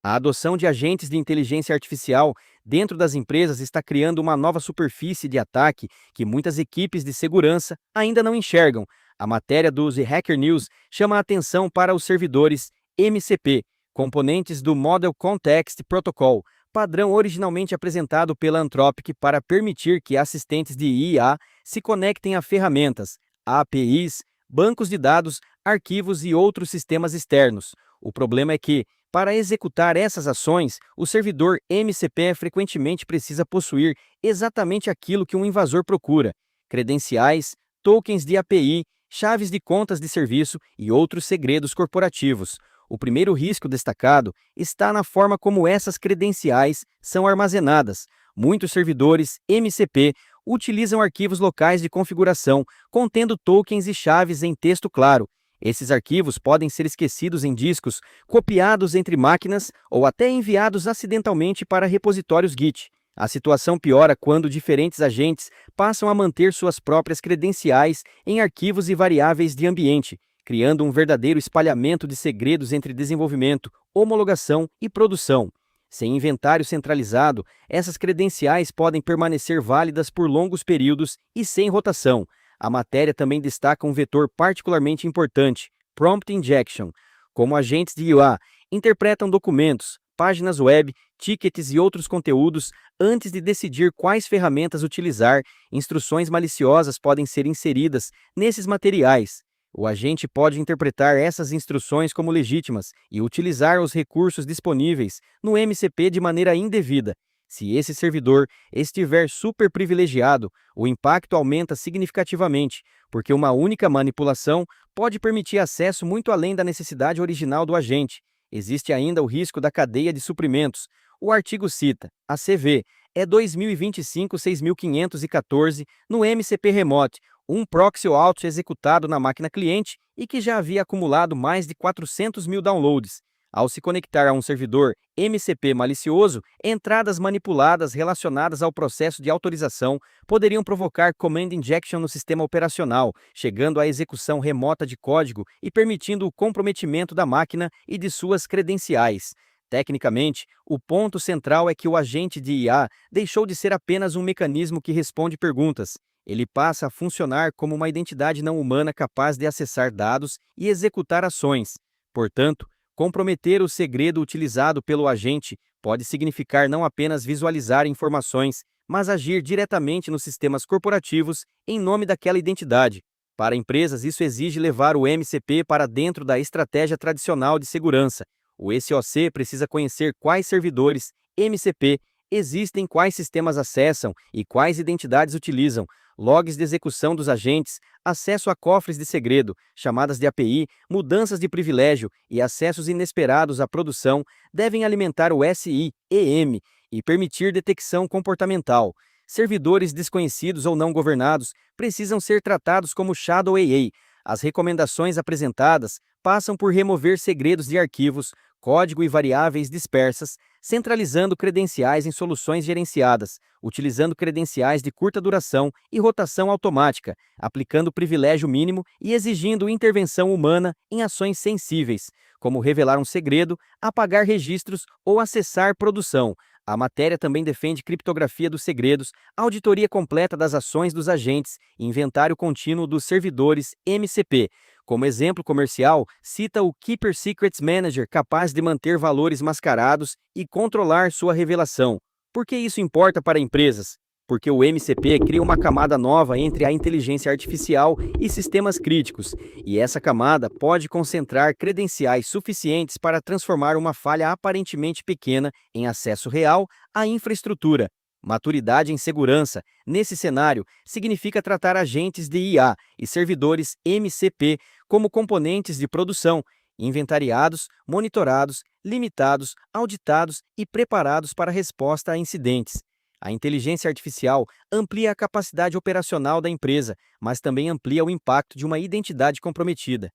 A adoção de agentes de inteligência artificial dentro das empresas está criando uma nova superfície de ataque que muitas equipes de segurança ainda não enxergam. A matéria do The Hacker News chama a atenção para os servidores MCP, componentes do Model Context Protocol, padrão originalmente apresentado pela Anthropic para permitir que assistentes de IA se conectem a ferramentas, APIs, bancos de dados, arquivos e outros sistemas externos. O problema é que, para executar essas ações, o servidor MCP frequentemente precisa possuir exatamente aquilo que um invasor procura: credenciais, tokens de API, chaves de contas de serviço e outros segredos corporativos. O primeiro risco destacado está na forma como essas credenciais são armazenadas. Muitos servidores MCP utilizam arquivos locais de configuração, contendo tokens e chaves em texto claro. Esses arquivos podem ser esquecidos em discos, copiados entre máquinas ou até enviados acidentalmente para repositórios Git. A situação piora quando diferentes agentes passam a manter suas próprias credenciais em arquivos e variáveis de ambiente, criando um verdadeiro espalhamento de segredos entre desenvolvimento, homologação e produção. Sem inventário centralizado, essas credenciais podem permanecer válidas por longos períodos e sem rotação. A matéria também destaca um vetor particularmente importante: Prompt Injection. Como agentes de IA interpretam documentos, páginas web, tickets e outros conteúdos antes de decidir quais ferramentas utilizar. Instruções maliciosas podem ser inseridas nesses materiais. O agente pode interpretar essas instruções como legítimas e utilizar os recursos disponíveis no MCP de maneira indevida. Se esse servidor estiver superprivilegiado, o impacto aumenta significativamente, porque uma única manipulação pode permitir acesso muito além da necessidade original do agente. Existe ainda o risco da cadeia de suprimentos. O artigo cita: a CV é 2025-6514 no MCP Remote, um proxy auto executado na máquina cliente e que já havia acumulado mais de 400 mil downloads. Ao se conectar a um servidor MCP malicioso, entradas manipuladas relacionadas ao processo de autorização poderiam provocar command injection no sistema operacional, chegando à execução remota de código e permitindo o comprometimento da máquina e de suas credenciais. Tecnicamente, o ponto central é que o agente de IA deixou de ser apenas um mecanismo que responde perguntas. Ele passa a funcionar como uma identidade não humana capaz de acessar dados e executar ações. Portanto, comprometer o segredo utilizado pelo agente pode significar não apenas visualizar informações, mas agir diretamente nos sistemas corporativos em nome daquela identidade. Para empresas, isso exige levar o MCP para dentro da estratégia tradicional de segurança. O SOC precisa conhecer quais servidores MCP existem, quais sistemas acessam e quais identidades utilizam, logs de execução dos agentes, acesso a cofres de segredo, chamadas de API, mudanças de privilégio e acessos inesperados à produção devem alimentar o SIEM e permitir detecção comportamental. Servidores desconhecidos ou não governados precisam ser tratados como Shadow AA. As recomendações apresentadas passam por remover segredos de arquivos, código e variáveis dispersas, centralizando credenciais em soluções gerenciadas, utilizando credenciais de curta duração e rotação automática, aplicando privilégio mínimo e exigindo intervenção humana em ações sensíveis, como revelar um segredo, apagar registros ou acessar produção. A matéria também defende criptografia dos segredos, auditoria completa das ações dos agentes e inventário contínuo dos servidores MCP. Como exemplo comercial, cita o Keeper Secrets Manager, capaz de manter valores mascarados e controlar sua revelação. Por que isso importa para empresas? Porque o MCP cria uma camada nova entre a inteligência artificial e sistemas críticos, e essa camada pode concentrar credenciais suficientes para transformar uma falha aparentemente pequena em acesso real à infraestrutura. Maturidade em segurança, nesse cenário, significa tratar agentes de IA e servidores MCP como componentes de produção, inventariados, monitorados, limitados, auditados e preparados para resposta a incidentes. A inteligência artificial amplia a capacidade operacional da empresa, mas também amplia o impacto de uma identidade comprometida.